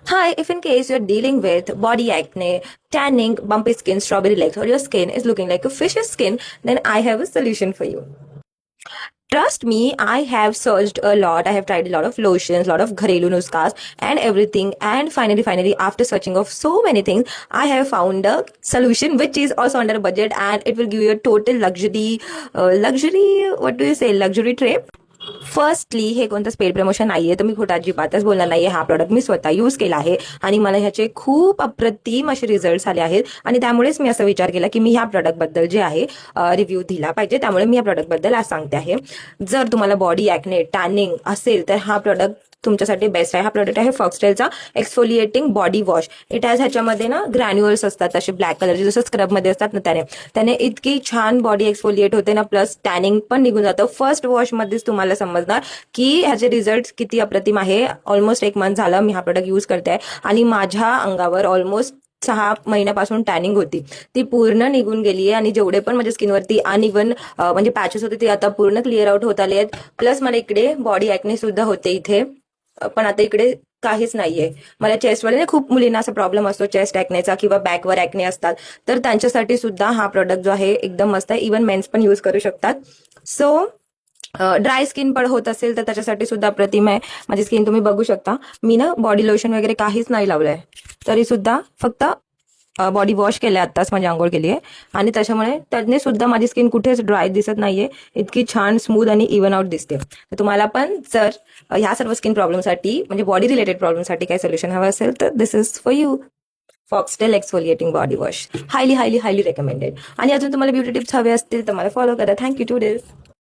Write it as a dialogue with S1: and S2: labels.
S1: Hi, if in case you're dealing with body acne, tanning, bumpy skin, strawberry legs, or your skin is looking like a fish's skin, then I have a solution for you. Trust me, I have searched a lot. I have tried a lot of lotions, lot of gharelu nuskas and everything. And finally, after searching of so many things, I have found a solution which is also under a budget and it will give you a total luxury, what do you say, luxury trip. Firstly हे कोणतं paid promotion नाहीये, तर मी खोटं अजिबातच बोलणार नाहीये. हा product मी स्वतः यूज केला आहे आणि मला ह्याचे खूप अप्रतिम असे रिझल्ट आले आहेत आणि त्यामुळेच मी असा विचार केला की मी ह्या प्रॉडक्ट बद्दल जे आहे रिव्ह्यू दिला पाहिजे. त्यामुळे मी या प्रॉडक्ट बद्दल आज सांगते आहे. जर तुम्हाला बॉडी ॲक्ने टॅनिंग असेल तर हा प्रॉडक्ट तुमच्यासाठी बेस्ट आहे. हा प्रोडक्ट आहे फॉक्सटेलचा exfoliating body wash. It has ह्याच्यामध्ये ना ग्रॅन्युअल्स असतात असे ब्लॅक कलरचे, जसं स्क्रबमध्ये असतात ना, त्याने इतकी छान बॉडी एक्सफोलिएट होते ना, प्लस टॅनिंग पण निघून जातं. फर्स्ट वॉशमध्येच तुम्हाला समजणार की ह्याचे रिझल्ट किती अप्रतिम आहे. ऑलमोस्ट 1 मंथ झालं मी हा प्रोडक्ट यूज करते आणि माझ्या अंगावर ऑलमोस्ट 6 महिन्यापासून टॅनिंग होती, ती पूर्ण निघून गेली आहे आणि जेवढे पण माझ्या स्किनवरती अनइव्हन म्हणजे पॅचेस होते ते आता पूर्ण क्लिअर आउट होत आले आहेत. प्लस मला इकडे बॉडी ॲक्ने सुद्धा होते इथे, पण आता इकडे काहीच नाहीये. मला चेस्टवाले खूप मुलींना असा प्रॉब्लेम असतो चेस्ट ॲक्नेचा किंवा बॅकवर ॲक्ने असतात, तर त्यांच्यासाठी सुद्धा हा प्रोडक्ट जो आहे एकदम मस्त आहे. इव्हन मेन्स पण यूज करू शकतात. सो ड्राय स्किन पण होत असेल तर त्याच्यासाठी सुद्धा अप्रतिम आहे. माझी स्किन तुम्ही बघू शकता. मी ना बॉडी लोशन वगैरे काहीच नाही लावलंय, तरी सुद्धा फक्त बॉडी वॉश केलंय, आत्ताच म्हणजे आंघोळ केली आहे आणि त्याच्यामुळे त्याने सुद्धा माझी स्किन कुठेच ड्राय दिसत नाहीये. इतकी छान स्मूथ आणि इव्हन आउट दिसते. तर तुम्हाला पण जर ह्या सर्व स्किन प्रॉब्लेमसाठी म्हणजे बॉडी रिलेटेड प्रॉब्लेमसाठी काही सोल्युशन हवं असेल तर this is for you. Foxtale exfoliating body wash, highly highly highly recommended. आणि अजून तुम्हाला ब्युटी टिप्स हवे असतील तर मला फॉलो करा. Thank you to this.